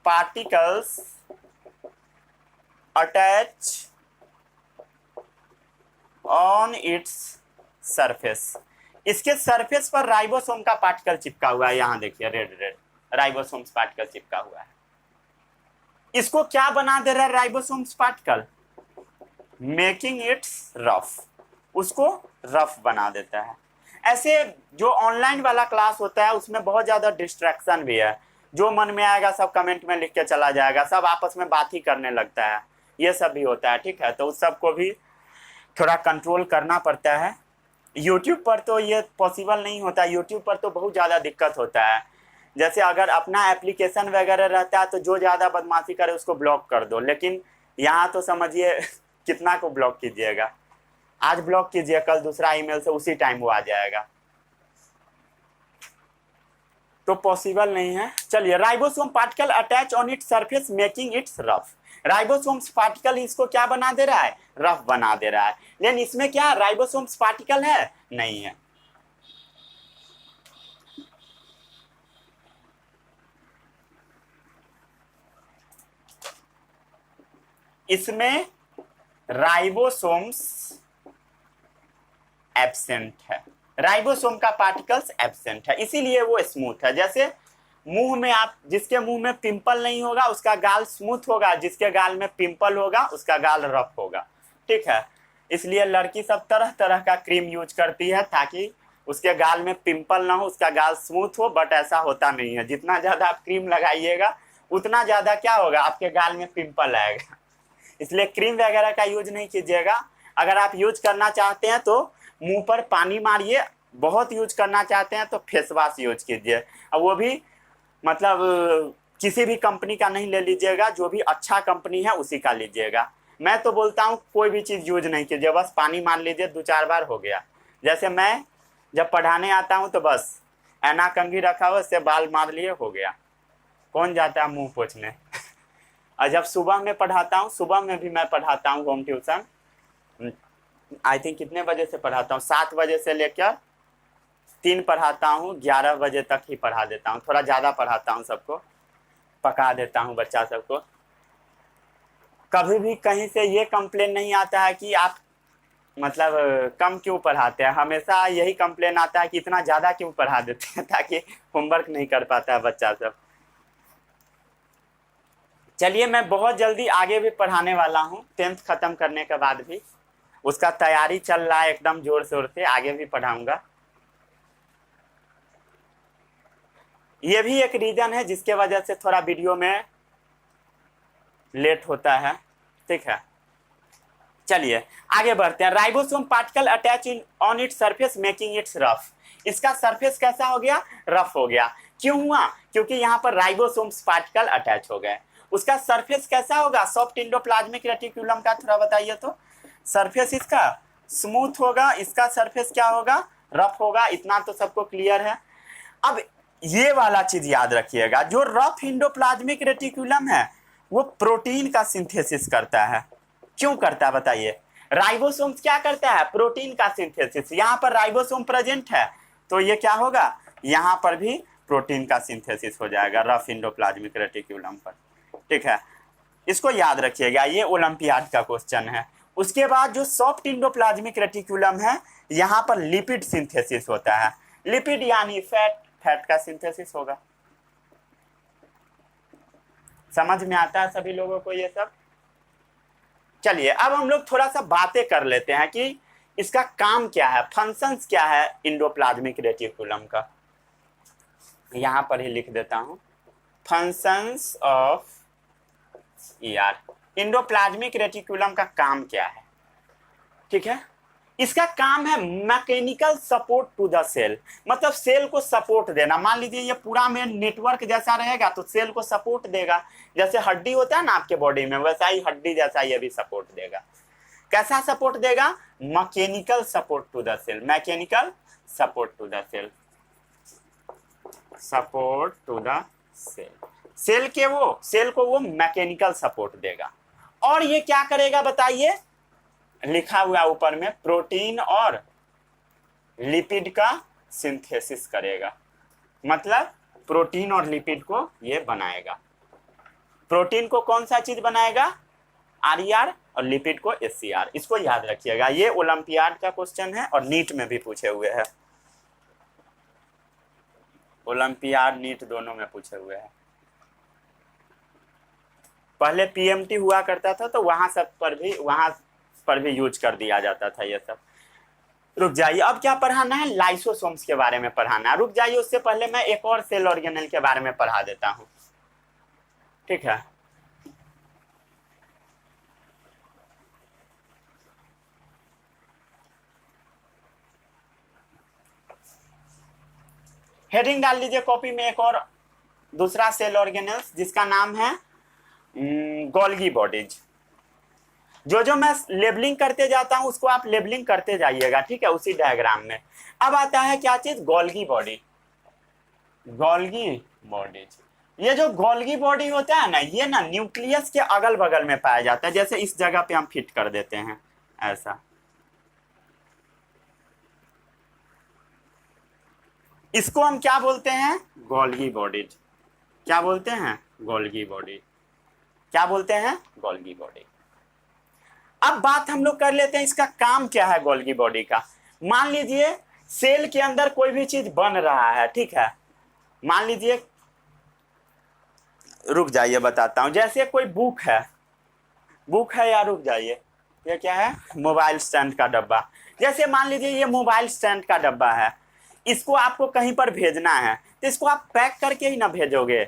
particles attach on its surface. इसके सरफेस पर राइबोसोम का पार्टिकल चिपका हुआ है, यहां देखिए रेड रेड राइबोसोम्स पार्टिकल चिपका हुआ है। इसको क्या बना दे रहा है ribosomes particle, making it's rough, उसको रफ बना देता है। ऐसे जो ऑनलाइन वाला क्लास होता है उसमें बहुत ज़्यादा डिस्ट्रैक्शन भी है, जो मन में आएगा सब कमेंट में लिख के चला जाएगा, सब आपस में बात ही करने लगता है, ये सब भी होता है, ठीक है। तो उस सब को भी थोड़ा कंट्रोल करना पड़ता है। यूट्यूब पर तो ये पॉसिबल नहीं होता, यूट्यूब पर तो बहुत ज़्यादा दिक्कत होता है। जैसे अगर अपना एप्लीकेशन वगैरह रहता है तो जो ज़्यादा बदमाशी करे उसको ब्लॉक कर दो, लेकिन यहाँ तो समझिए कितना को ब्लॉक कीजिएगा, आज ब्लॉक कीजिए कल दूसरा ईमेल से उसी टाइम वो आ जाएगा, तो पॉसिबल नहीं है। चलिए, ribosome particle attach on its surface making it's rough. Ribosomes particle इसको क्या बना दे रहा है, रफ बना दे रहा है। लेकिन इसमें क्या राइबोसोम्स पार्टिकल है, नहीं है। इसमें राइबोसोम्स एब्सेंट है, राइबोसोम का पार्टिकल्स एब्सेंट है, इसीलिए वो स्मूथ है। जैसे मुंह में आप, जिसके मुंह में पिंपल नहीं होगा उसका गाल स्मूथ होगा, जिसके गाल में पिंपल होगा उसका गाल रफ होगा, ठीक है। इसलिए लड़की सब तरह तरह का क्रीम यूज करती है ताकि उसके गाल में पिंपल ना हो, उसका गाल स्मूथ हो, बट ऐसा होता नहीं है। जितना ज़्यादा आप क्रीम लगाइएगा उतना ज़्यादा क्या होगा, आपके गाल में पिंपल आएगा। इसलिए क्रीम वगैरह का यूज नहीं कीजिएगा। अगर आप यूज करना चाहते हैं तो मुंह पर पानी मारिए, बहुत यूज करना चाहते हैं तो फेस वॉश यूज कीजिए, और वो भी मतलब किसी भी कंपनी का नहीं ले लीजिएगा, जो भी अच्छा कंपनी है उसी का लीजिएगा। मैं तो बोलता हूँ कोई भी चीज़ यूज नहीं कीजिए, बस पानी मार लीजिए, 2-4 बार हो गया। जैसे मैं जब पढ़ाने आता हूँ तो बस ऐना कंघी रखा हुआ, उससे बाल मार लिए, हो गया, कौन जाता है मुंह पोछने। और जब सुबह में पढ़ाता हूँ, सुबह में भी मैं पढ़ाता हूँ होम ट्यूशन, आई थिंक कितने बजे से पढ़ाता हूँ, 7 बजे से लेकर 3 पढ़ाता हूँ, 11 बजे तक ही पढ़ा देता हूँ, थोड़ा ज़्यादा पढ़ाता हूँ, सबको पका देता हूँ बच्चा सबको। कभी भी कहीं से ये कंप्लेन नहीं आता है कि आप मतलब कम क्यों पढ़ाते हैं, हमेशा यही कंप्लेन आता है कि इतना ज़्यादा क्यों पढ़ा देते हैं, ताकि होमवर्क नहीं कर पाता है बच्चा सब। चलिए, मैं बहुत जल्दी आगे भी पढ़ाने वाला हूँ, 10th ख़त्म करने के बाद भी उसका तैयारी चल रहा है एकदम जोर शोर से, आगे भी पढ़ाऊँगा। ये भी एक रीजन है जिसके वजह से थोड़ा वीडियो में लेट होता है, ठीक है। चलिए आगे बढ़ते हैं। Ribosome particle attach in on its surface making it's rough. इसका सरफेस कैसा हो गया? रफ हो गया। क्यों हुआ? क्योंकि यहाँ पर राइबोसोम्स पार्टिकल अटैच हो गए। उसका सरफेस कैसा होगा? सॉफ्ट एंडोप्लाज्मिक रेटिकुलम का थोड़ा बताइए तो। सरफेस इसका स्मूथ होगा, इसका सरफेस क्या होगा? रफ होगा। इतना तो सबको क्लियर है। अब ये वाला चीज याद रखिएगा, जो रफ एंडोप्लाज्मिक रेटिकुलम है वो प्रोटीन का सिंथेसिस करता है। क्यों करता है बताइए? राइबोसोम क्या करता है? प्रोटीन का सिंथेसिस। यहाँ पर राइबोसोम प्रेजेंट है तो ये क्या होगा? यहाँ पर भी प्रोटीन का सिंथेसिस हो जाएगा रफ एंडोप्लाज्मिक रेटिकुलम पर, ठीक है। इसको याद रखिएगा, ये ओलंपियाड का क्वेश्चन है। उसके बाद जो सॉफ्ट एंडोप्लाज्मिक रेटिकुलम है, यहाँ पर लिपिड सिंथेसिस होता है। लिपिड यानी फैट, फैट का सिंथेसिस होगा। समझ में आता है सभी लोगों को ये सब? चलिए अब हम लोग थोड़ा सा बातें कर लेते हैं कि इसका काम क्या है, फंक्शंस क्या है एंडोप्लाज्मिक रेटिकुलम का। यहां पर ही लिख देता हूं, functions of ER. Endoplasmic reticulum का काम क्या है, ठीक है। इसका काम है mechanical support to the cell, मतलब सेल को सपोर्ट देना। मान लीजिए ये पूरा में नेटवर्क जैसा रहेगा तो सेल को सपोर्ट देगा। जैसे हड्डी होता है ना आपके बॉडी में, वैसा ही हड्डी जैसा ये भी सपोर्ट देगा। कैसा सपोर्ट देगा? Mechanical support to the cell. Mechanical support to the cell, support to the cell. Cell को वो मैकेनिकल सपोर्ट देगा। और ये क्या करेगा बताइए? लिखा हुआ ऊपर में, प्रोटीन और लिपिड का सिंथेसिस करेगा। मतलब प्रोटीन और लिपिड को ये बनाएगा। प्रोटीन को कौन सा चीज बनाएगा? आरईआर, और लिपिड को एससीआर। इसको याद रखिएगा, ये ओलंपियाड का क्वेश्चन है और नीट में भी पूछे हुए हैं। ओलंपियाड नीट दोनों में पूछे हुए हैं। पहले पीएमटी हुआ करता था तो वहां पर भी यूज कर दिया जाता था ये सब। रुक जाइए, अब क्या पढ़ाना है? लाइसोसोम्स के बारे में पढ़ाना है। रुक जाइए, उससे पहले मैं एक और सेल ऑर्गेनेल के बारे में पढ़ा देता हूं, ठीक है। हेडिंग डाल लीजिए कॉपी में, एक और दूसरा सेल ऑर्गेनेल्स जिसका नाम है गोल्गी बॉडीज। जो मैं लेबलिंग करते जाता हूं उसको आप लेबलिंग करते जाइएगा, ठीक है, उसी डायग्राम में। अब आता है क्या चीज? Golgi body. गोल्गी बॉडीज, ये जो गोल्गी बॉडी होता है ना, ये ना न्यूक्लियस के अगल बगल में पाया जाता है। जैसे इस जगह पे हम फिट कर देते हैं ऐसा। इसको हम क्या बोलते हैं? Golgi bodies. क्या बोलते हैं? Golgi body. क्या बोलते हैं? Golgi body. अब बात हम लोग कर लेते हैं इसका काम क्या है गोल्गी बॉडी का। मान लीजिए सेल के अंदर कोई भी चीज बन रहा है, ठीक है। मान लीजिए, रुक जाइए बताता हूं। जैसे कोई बुक है या रुक जाइए, ये क्या है? मोबाइल स्टैंड का डब्बा। जैसे मान लीजिए ये मोबाइल स्टैंड का डब्बा है, इसको आपको कहीं पर भेजना है तो इसको आप पैक करके ही ना भेजोगे।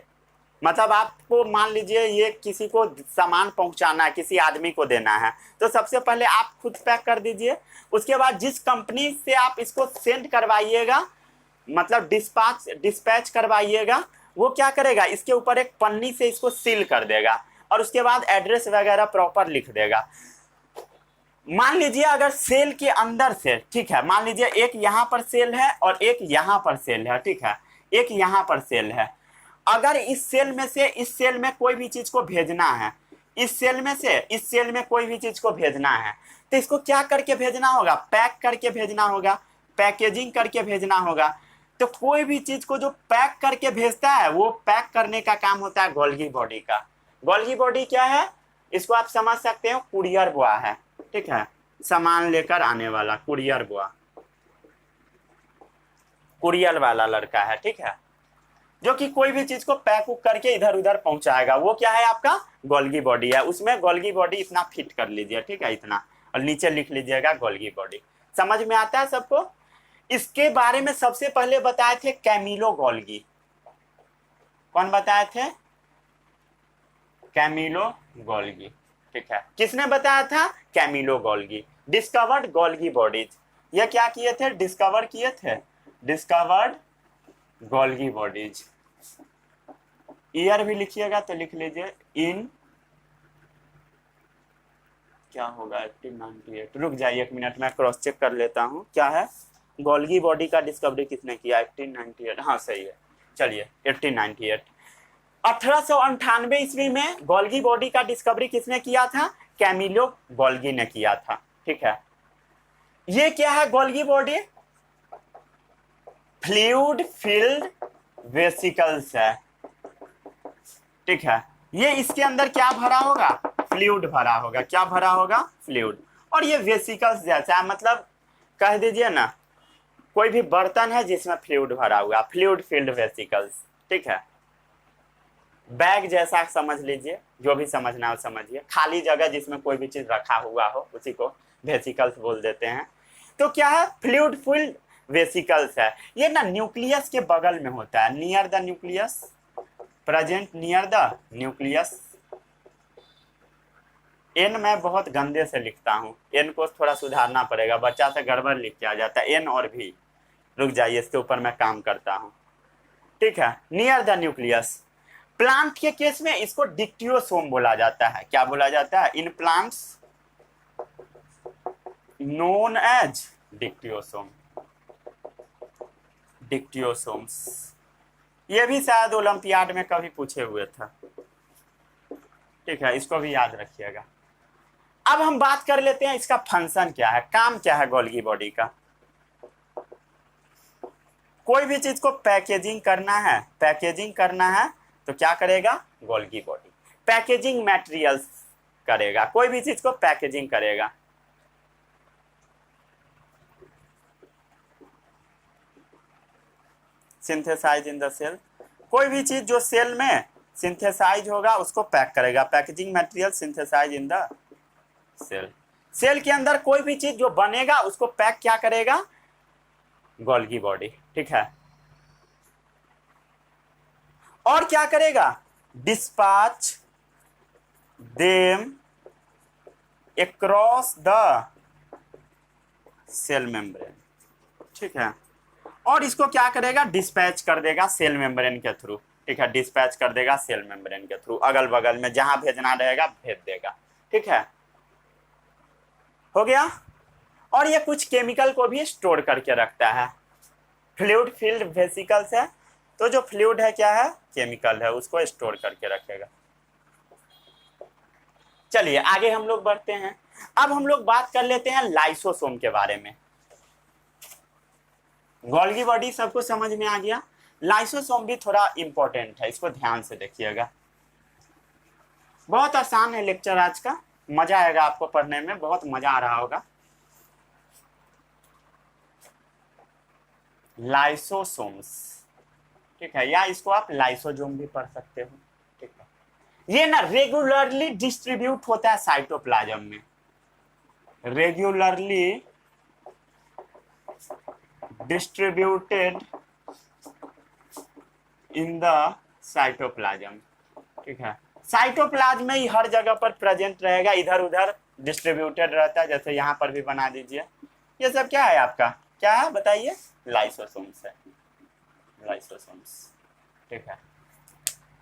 मतलब आपको मान लीजिए ये किसी को सामान पहुंचाना है, किसी आदमी को देना है, तो सबसे पहले आप खुद पैक कर दीजिए। उसके बाद जिस कंपनी से आप इसको सेंड करवाइएगा, मतलब डिस्पैच करवाइएगा, वो क्या करेगा? इसके ऊपर एक पन्नी से इसको सील कर देगा और उसके बाद एड्रेस वगैरह प्रॉपर लिख देगा। मान लीजिए अगर सेल के अंदर से, ठीक है, मान लीजिए एक यहाँ पर सेल है और एक यहाँ पर सेल है, ठीक है, एक यहाँ पर सेल है। अगर इस सेल में से इस सेल में कोई भी चीज को भेजना है, इस सेल में से इस सेल में कोई भी चीज को भेजना है, तो इसको क्या करके भेजना होगा? पैक करके भेजना होगा, पैकेजिंग करके भेजना होगा। तो कोई भी चीज को जो पैक करके भेजता है, वो पैक करने का काम होता है गोल्गी बॉडी का। गोल्गी बॉडी क्या है? इसको आप समझ सकते हो, कुरियर बॉय है, ठीक है, सामान लेकर आने वाला कुरियर बॉय, कुरियर वाला लड़का है, ठीक है, जो कि कोई भी चीज को पैक करके इधर उधर पहुंचाएगा। वो क्या है? आपका गोल्गी बॉडी है। उसमें गोल्गी बॉडी इतना फिट कर लीजिए, ठीक है, इतना, और नीचे लिख लीजिएगा गोल्गी बॉडी। समझ में आता है सबको? इसके बारे में सबसे पहले बताए थे कैमिलो गोल्गी। कौन बताए थे? Camillo Golgi. ठीक है, किसने बताया था? Camillo Golgi. Discovered Golgi bodies, ये क्या किए थे? डिस्कवर किए थे, डिस्कवर्ड गोल्गी बॉडीज। ईयर भी लिखिएगा तो लिख लीजिए इन, क्या होगा 1898, रुक जाइए एक मिनट मैं क्रॉस चेक कर लेता हूँ क्या है। गोल्गी बॉडी का डिस्कवरी किसने किया? 1898, हाँ सही है। चलिए 1898, 1898 ईस्वी में गोल्गी बॉडी का डिस्कवरी किसने किया था? कैमिलो गोल्गी ने किया था। ठीक है, ये क्या है Golgi body? Fluid filled vesicles है। ठीक है, ये इसके अंदर क्या भरा होगा? फ्लूइड भरा होगा। क्या भरा होगा? फ्लूइड। और ये वेसिकल्स जैसा है, मतलब कह दीजिए ना कोई भी बर्तन है जिसमें फ्लूइड भरा हुआ, फ्लूइड फिल्ड वेसिकल्स। ठीक है, बैग जैसा समझ लीजिए, जो भी समझना हो समझिए, खाली जगह जिसमें कोई भी चीज रखा हुआ हो उसी को वेसिकल्स बोल देते हैं। तो क्या है? फ्लूइड फिल्ड वेसिकल्स है। ये ना न्यूक्लियस के बगल में होता है, near the nucleus, present near the nucleus. एन मैं बहुत गंदे से लिखता हूँ, एन को थोड़ा सुधारना पड़ेगा, बच्चा से गड़बड़ लिख के आ जाता है एन और भी। रुक जाइए, इसके ऊपर मैं काम करता हूँ। ठीक है, नियर द न्यूक्लियस। प्लांट के केस में इसको डिक्टियोसोम बोला जाता है। क्या बोला जाता है? In plants known as dictyosome, dictyosomes. ये भी शायद ओलंपियाड में कभी पूछे हुए था। ठीक है, इसको भी याद रखिएगा। अब हम बात कर लेते हैं इसका फंक्शन क्या है, काम क्या है गोल्गी बॉडी का। कोई भी चीज को पैकेजिंग करना है, पैकेजिंग करना है तो क्या करेगा? गोल्गी बॉडी पैकेजिंग मटेरियल्स करेगा, कोई भी चीज को पैकेजिंग करेगा। सिंथेसाइज इन द सेल, कोई भी चीज जो सेल में सिंथेसाइज होगा उसको पैक करेगा, packaging material synthesize in the cell. Cell के अंदर कोई भी चीज जो बनेगा उसको पैक क्या करेगा? Golgi body. ठीक है, और क्या करेगा? Dispatch them across the cell membrane. ठीक है, और इसको क्या करेगा? डिस्पैच कर देगा सेल मेम्ब्रेन के थ्रू। ठीक है, डिस्पैच कर देगा सेल मेम्ब्रेन के थ्रू, अगल बगल में जहां भेजना रहेगा भेज देगा। ठीक है, हो गया। और ये कुछ केमिकल को भी स्टोर करके रखता है। फ्लूइड फिल्ड वेसिकल्स है तो जो फ्लूइड है क्या है? केमिकल है, उसको स्टोर करके रखेगा। चलिए आगे हम लोग बढ़ते हैं। अब हम लोग बात कर लेते हैं लाइसोसोम के बारे में। गोल्गी बॉडी सबको समझ में आ गया, लाइसोसोम भी थोड़ा इंपॉर्टेंट है, इसको ध्यान से देखिएगा। बहुत आसान है लेक्चर आज का, मजा आएगा आपको पढ़ने में, बहुत मजा आ रहा होगा। लाइसोसोम्स, ठीक है, या इसको आप लाइसोजोम भी पढ़ सकते हो। ठीक है, ये ना रेगुलरली डिस्ट्रीब्यूट होता है साइटोप्लाज्म में, regularly distributed in the cytoplasm. ठीक है, साइटोप्लाज्म में ही हर जगह पर प्रेजेंट रहेगा, इधर उधर डिस्ट्रीब्यूटेड रहता है, जैसे यहां पर भी बना दीजिए। ये सब क्या है आपका? क्या है बताइए? लाइसोसोम्स है, लाइसोसोम्स। ठीक है,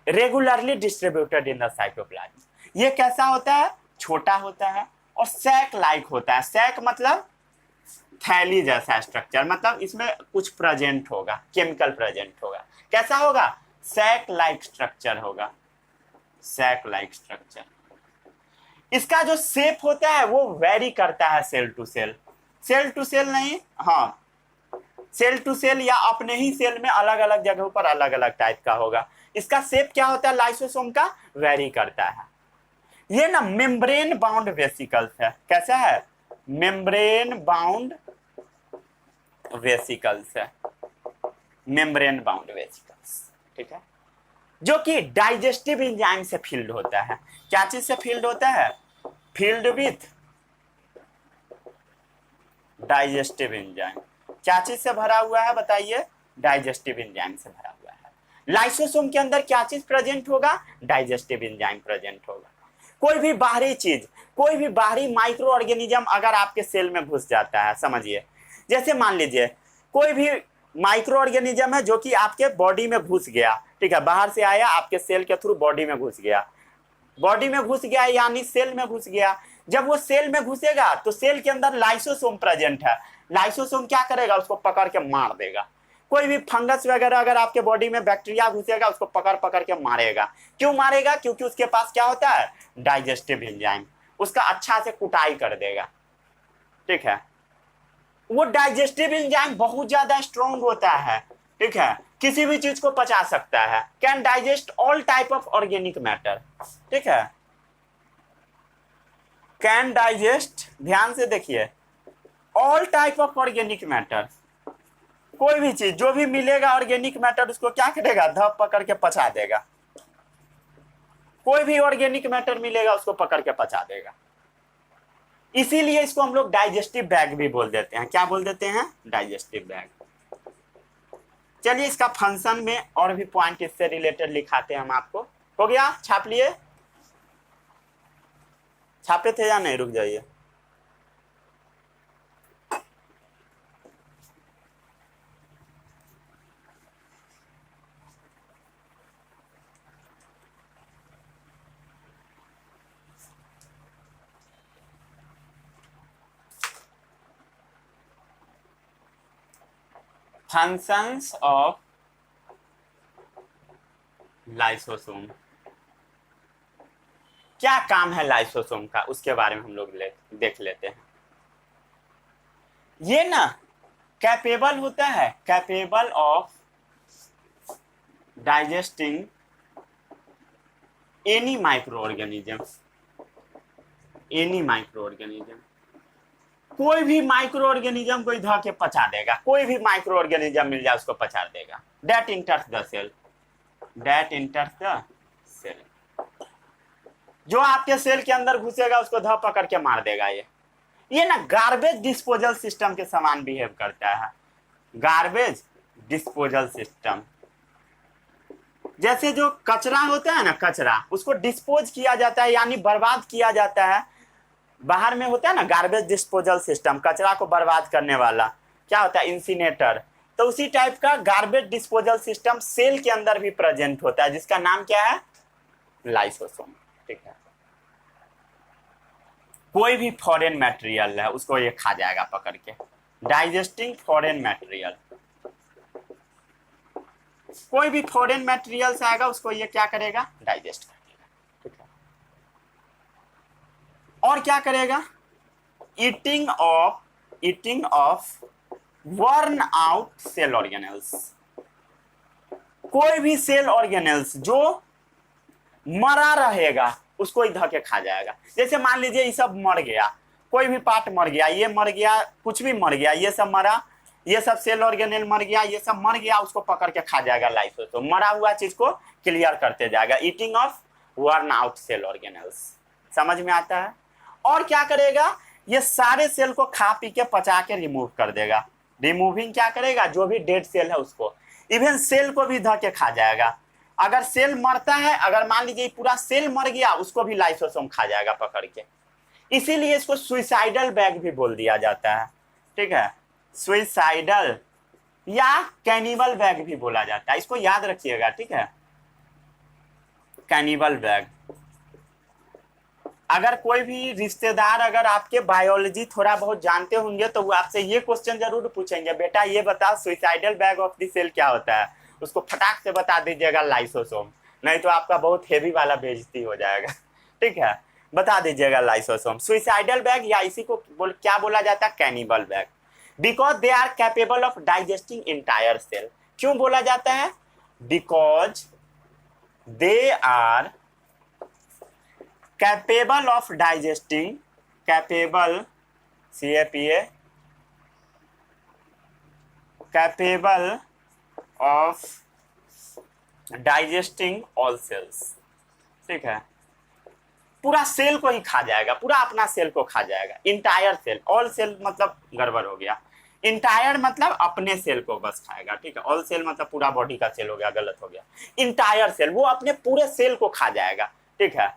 regularly distributed in the cytoplasm. ये कैसा होता है? छोटा होता है और सैक लाइक होता है। सैक मतलब थैली जैसा स्ट्रक्चर, मतलब इसमें कुछ प्रेजेंट होगा, केमिकल प्रेजेंट होगा। कैसा होगा? सैक लाइक स्ट्रक्चर होगा, सैक लाइक स्ट्रक्चर। इसका जो शेप होता है वो वेरी करता है cell to cell, cell to cell नहीं, हाँ सेल टू सेल या अपने ही सेल में अलग अलग जगहों पर अलग अलग टाइप का होगा। इसका शेप क्या होता है लाइसोसोम का? वेरी करता है। ये ना मेम्ब्रेन बाउंड वेसिकल्स है। कैसा है? मेम्ब्रेन बाउंड वेसिकल्स है, मेम्ब्रेन बाउंड वेसिकल्स। ठीक है, जो कि डाइजेस्टिव एंजाइम से फील्ड होता है। क्या चीज से फील्ड होता है? Field with digestive enzyme. क्या चीज से भरा हुआ है बताइए? डाइजेस्टिव एंजाइम से भरा हुआ है। लाइसोसोम के अंदर क्या चीज प्रेजेंट होगा? डाइजेस्टिव एंजाइम प्रेजेंट होगा। कोई भी बाहरी चीज, कोई भी बाहरी माइक्रो ऑर्गेनिज्म अगर आपके सेल में घुस जाता है, समझिए जैसे मान लीजिए कोई भी माइक्रो ऑर्गेनिज्म है जो कि आपके बॉडी में घुस गया, ठीक है, बाहर से आया आपके सेल के थ्रू बॉडी में घुस गया, बॉडी में घुस गया यानी सेल में घुस गया। जब वो सेल में घुसेगा तो सेल के अंदर लाइसोसोम प्रेजेंट है, लाइसोसोम क्या करेगा? उसको पकड़ के मार देगा। कोई भी फंगस वगैरह अगर आपके बॉडी में बैक्टीरिया घुसेगा उसको पकड़ पकड़ के मारेगा। क्यों मारेगा? क्योंकि उसके पास क्या होता है? डाइजेस्टिव एंजाइम, उसका अच्छा से कुटाई कर देगा, ठीक है। वो डाइजेस्टिव एंजाइम बहुत ज्यादा स्ट्रॉन्ग होता है, ठीक है, किसी भी चीज को पचा सकता है, can digest all type of organic matter, ठीक है, कैन डाइजेस्ट, ध्यान से देखिए, all type of organic matter. कोई भी चीज जो भी मिलेगा ऑर्गेनिक मैटर उसको क्या करेगा? धप पकड़ के पचा देगा। कोई भी ऑर्गेनिक मैटर मिलेगा उसको पकड़ के पचा देगा। इसीलिए इसको हम लोग डाइजेस्टिव बैग भी बोल देते हैं। क्या बोल देते हैं? Digestive bag. चलिए इसका फंक्शन में और भी पॉइंट इससे रिलेटेड लिखाते हैं हम आपको। हो गया? छाप लिए? छापे थे या नहीं? रुक जाइए। फंक्शंस ऑफ लाइसोसोम, क्या काम है लाइसोसोम का उसके बारे में हम लोग देख लेते हैं। ये ना कैपेबल होता है, capable of digesting any micro organism, any micro organism, कोई भी माइक्रो ऑर्गेनिज्म को इधर के पचा देगा। कोई भी माइक्रो ऑर्गेनिज्म मिल जाए उसको पचा देगा। That enters the cell, that enters the cell, जो आपके सेल के अंदर घुसेगा उसको धप पकड़ के मार देगा। ये ना गार्बेज डिस्पोजल सिस्टम के समान बिहेव करता है। गार्बेज डिस्पोजल सिस्टम, जैसे जो कचरा होता है ना, कचरा उसको डिस्पोज किया जाता है यानी बर्बाद किया जाता है। बाहर में होता है ना गार्बेज डिस्पोजल सिस्टम, कचरा को बर्बाद करने वाला, क्या होता है? इंसिनेटर। तो उसी टाइप का गार्बेज डिस्पोजल सिस्टम सेल के अंदर भी प्रेजेंट होता है, जिसका नाम क्या है? लाइसोसोम, ठीक है। कोई भी फॉरेन मटेरियल है उसको ये खा जाएगा पकड़ के। डाइजेस्टिंग फॉरेन मटेरियल, कोई भी फॉरेन मटेरियल से आएगा उसको ये क्या करेगा? डाइजेस्ट कर देगा, ठीक है। और क्या करेगा? Eating of worn out cell organelles, कोई भी सेल ऑर्गेनेल्स जो मरा रहेगा उसको इधर के खा जाएगा। जैसे मान लीजिए ये सब मर गया, कोई भी पार्ट मर गया, ये मर गया, कुछ भी मर गया, ये सब मरा, ये सब सेल ऑर्गेनेल मर गया, ये सब मर गया, उसको पकड़ के खा जाएगा लाइसोसोम। मरा हुआ चीज को क्लियर करते जाएगा। Eating of worn out cell organelles, समझ में आता है? और क्या करेगा? ये सारे सेल को खा पी के पचा के रिमूव कर देगा। रिमूविंग क्या करेगा? जो भी डेड सेल है उसको, इवन सेल को भी धके खा जाएगा। अगर सेल मरता है, अगर मान लीजिए पूरा सेल मर गया, उसको भी लाइसोसोम खा जाएगा पकड़ के। इसीलिए इसको सुइसाइडल बैग भी बोल दिया जाता है, ठीक है। सुइसाइडल या कैनिबल बैग भी बोला जाता है, इसको याद रखिएगा, ठीक है। Cannibal bag. अगर कोई भी रिश्तेदार अगर आपके बायोलॉजी थोड़ा बहुत जानते होंगे तो वो आपसे ये क्वेश्चन जरूर पूछेंगे, बेटा ये बता suicidal bag of the cell क्या होता है? उसको फटाक से बता दीजिएगा लाइसोसोम, नहीं तो आपका बहुत हेवी वाला बेइज्जती हो जाएगा, ठीक है। बता दीजिएगा लाइसोसोम। सुइसाइडल बैग या इसी को क्या बोला जाता है? Cannibal bag. Because they are capable of digesting entire cell. क्यों बोला जाता है? Because they are capable of digesting, capable CAPA, capable of digesting all cells, ठीक है। पूरा सेल को ही खा जाएगा, पूरा अपना सेल को खा जाएगा। इंटायर सेल, ऑल सेल मतलब गड़बड़ हो गया। इंटायर मतलब अपने सेल को बस खाएगा, ठीक है। ऑल सेल मतलब पूरा बॉडी का सेल हो गया, गलत हो गया। इंटायर सेल वो अपने पूरे सेल को खा जाएगा, ठीक है।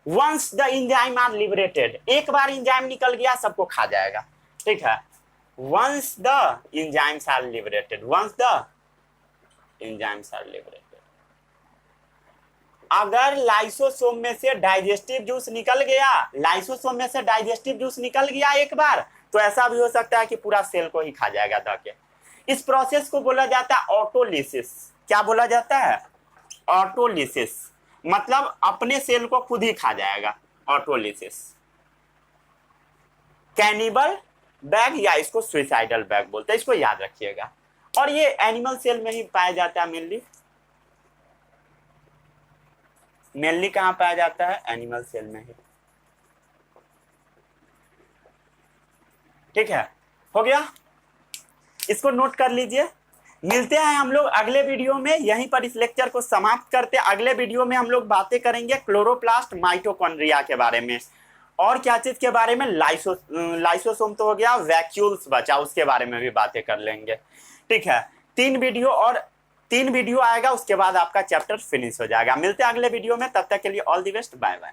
Once the enzyme are liberated, एक बार इंजाइम निकल गया सबको खा जाएगा, ठीक है। Once the enzymes are liberated, once the enzymes are liberated. अगर लाइसोसोम में से डाइजेस्टिव जूस निकल गया, लाइसोसोम में से डाइजेस्टिव जूस निकल गया एक बार, तो ऐसा भी हो सकता है कि पूरा सेल को ही खा जाएगा धके। इस प्रोसेस को बोला जाता है ऑटोलिसिस। क्या बोला जाता है? ऑटोलिसिस, मतलब अपने सेल को खुद ही खा जाएगा, ऑटोलिसिस। कैनिबल बैग या इसको सुइसाइडल बैग बोलते हैं, इसको याद रखिएगा। और ये एनिमल सेल में ही पाया जाता है मेनली। मेनली कहां पाया जाता है? एनिमल सेल में ही, ठीक है। हो गया, इसको नोट कर लीजिए। मिलते हैं हम लोग अगले वीडियो में, यहीं पर इस लेक्चर को समाप्त करते हैं। अगले वीडियो में हम लोग बातें करेंगे क्लोरोप्लास्ट माइटोकॉन्ड्रिया के बारे में, और क्या चीज के बारे में? लाइसोसोम तो हो गया, वैक्यूल्स बचा, उसके बारे में भी बातें कर लेंगे, ठीक है। 3 वीडियो आएगा, उसके बाद आपका चैप्टर फिनिश हो जाएगा। मिलते हैं अगले वीडियो में, तब तक के लिए all the best, bye bye.